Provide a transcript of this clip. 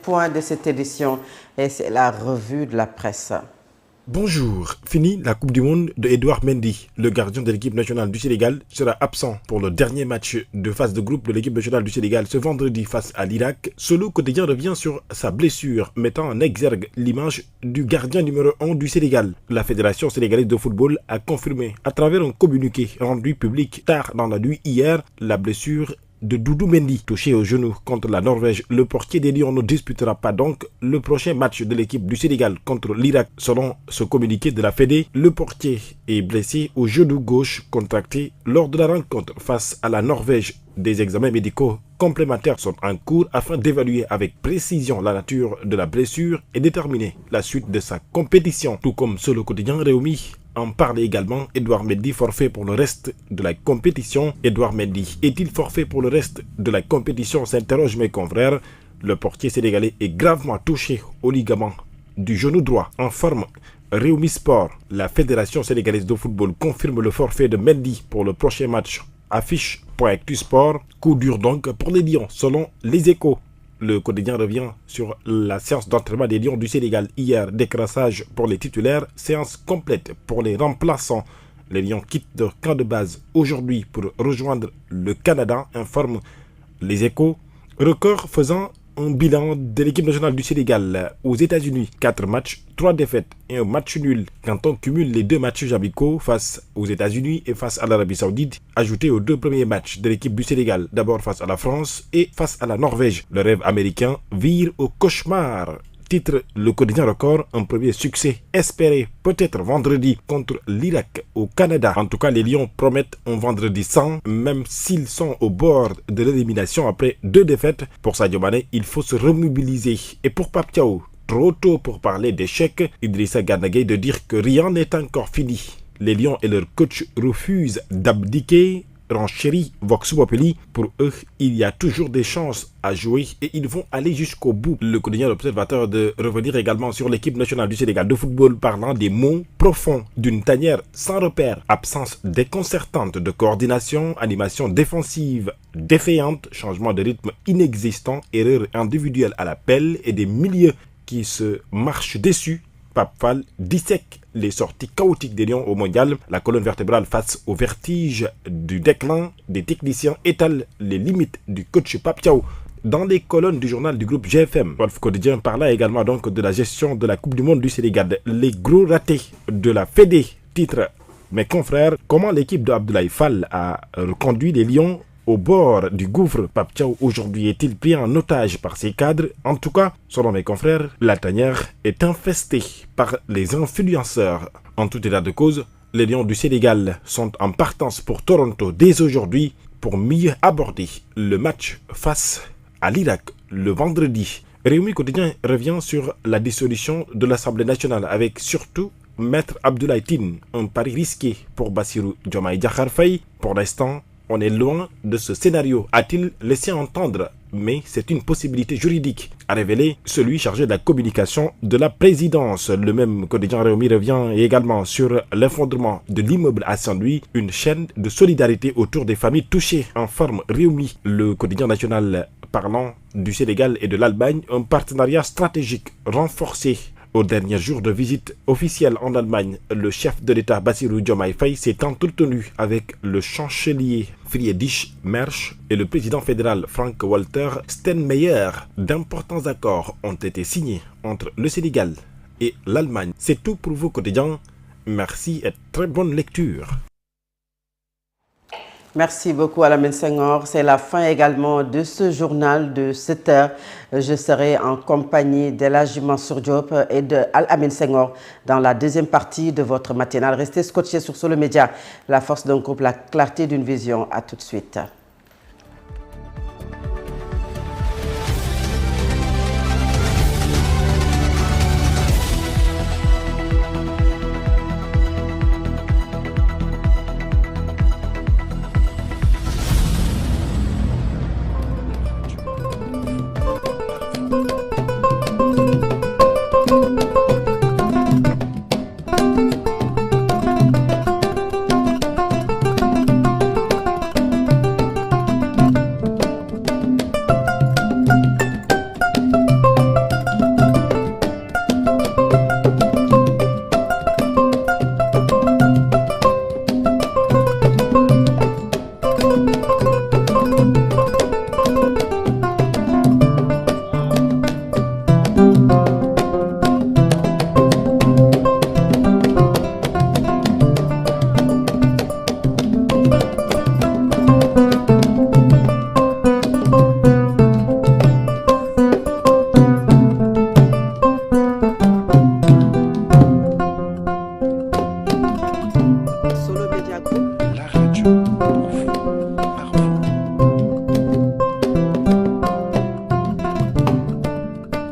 point de cette édition et c'est la revue de la presse. Bonjour, fini la Coupe du Monde de Edouard Mendy. Le gardien de l'équipe nationale du Sénégal sera absent pour le dernier match de phase de groupe de l'équipe nationale du Sénégal ce vendredi face à l'Irak. Solo Quotidien revient sur sa blessure, mettant en exergue l'image du gardien numéro 1 du Sénégal. La Fédération sénégalaise de football a confirmé à travers un communiqué rendu public tard dans la nuit hier la blessure de Doudou Mendy, touché au genou contre la Norvège. Le portier des Lions ne disputera pas donc le prochain match de l'équipe du Sénégal contre l'Irak. Selon ce communiqué de la Fédé, le portier est blessé au genou gauche contracté lors de la rencontre face à la Norvège. Des examens médicaux complémentaires sont en cours afin d'évaluer avec précision la nature de la blessure et déterminer la suite de sa compétition. Tout comme sur le quotidien Réumi en parle également, Edouard Mendy forfait pour le reste de la compétition. Edouard Mendy est-il forfait pour le reste de la compétition, s'interroge mes confrères. Le portier sénégalais est gravement touché au ligament du genou droit. En forme, Réumi Sport, la Fédération sénégalaise de football confirme le forfait de Mendy pour le prochain match. Affiche.actu Sport, coup dur donc pour les Lions selon les Échos. Le quotidien revient sur la séance d'entraînement des Lions du Sénégal. Hier, décrassage pour les titulaires, séance complète pour les remplaçants. Les Lions quittent leur camp de base aujourd'hui pour rejoindre le Canada, informe les Échos. Record faisant un bilan de l'équipe nationale du Sénégal aux États-Unis. 4 matchs, 3 défaites et un match nul. Quand on cumule les 2 matchs amicaux face aux États-Unis et face à l'Arabie Saoudite, ajoutés aux 2 premiers matchs de l'équipe du Sénégal, d'abord face à la France et face à la Norvège. Le rêve américain vire au cauchemar. Titre le quotidien Record, un premier succès espéré peut-être vendredi contre l'Irak au Canada. En tout cas, les Lions promettent un vendredi sans, même s'ils sont au bord de l'élimination après 2 défaites. Pour Sadio Mané, il faut se remobiliser. Et pour Pape Thiaw, trop tôt pour parler d'échec, Idrissa Gana Gueye de dire que rien n'est encore fini. Les Lions et leur coach refusent d'abdiquer. Renchérit Vox Populi, pour eux, il y a toujours des chances à jouer et ils vont aller jusqu'au bout. Le quotidien L'Observateur de revenir également sur l'équipe nationale du Sénégal de football parlant des mots profonds d'une tanière sans repère, absence déconcertante de coordination, animation défensive défaillante, changement de rythme inexistant, erreur individuelle à l'appel et des milieux qui se marchent déçus. Pape Fall dissèque les sorties chaotiques des Lions au mondial. La colonne vertébrale face au vertige du déclin des techniciens étale les limites du coach Pape Thiaw. Dans les colonnes du journal du groupe GFM, Wolf Quotidien parla également donc de la gestion de la Coupe du Monde du Sénégal. Les gros ratés de la Fédé. Titre, mes confrères, comment l'équipe de Abdoulaye Fall a reconduit les Lions au bord du gouffre. Pape Thiaw aujourd'hui est-il pris en otage par ses cadres? En tout cas, selon mes confrères, la tanière est infestée par les influenceurs. En tout état de cause, les Lions du Sénégal sont en partance pour Toronto dès aujourd'hui pour mieux aborder le match face à l'Irak le vendredi. Réumi Quotidien revient sur la dissolution de l'Assemblée nationale avec surtout Maître Abdoulaye Tine, un pari risqué pour Bassirou Diomaye Diakhar Faye. Pour l'instant, on est loin de ce scénario, a-t-il laissé entendre, mais c'est une possibilité juridique, a révélé celui chargé de la communication de la présidence. Le même quotidien Réumi revient également sur l'effondrement de l'immeuble à Saint-Louis, une chaîne de solidarité autour des familles touchées. En forme Réumi, le quotidien national parlant du Sénégal et de l'Allemagne, un partenariat stratégique renforcé. Au dernier jour de visite officielle en Allemagne, le chef de l'État Bassirou Diomaye Faye s'est entretenu avec le chancelier Friedrich Merz et le président fédéral Frank-Walter Steinmeier. D'importants accords ont été signés entre le Sénégal et l'Allemagne. C'est tout pour vous quotidiens. Merci et très bonne lecture. Merci beaucoup Alamine Senghor. C'est la fin également de ce journal de 7 heures. Je serai en compagnie d'Elhadji Mansour Diop et de Alamine Senghor dans la deuxième partie de votre matinale. Restez scotchés sur Solo Média, la force d'un groupe, la clarté d'une vision. À tout de suite.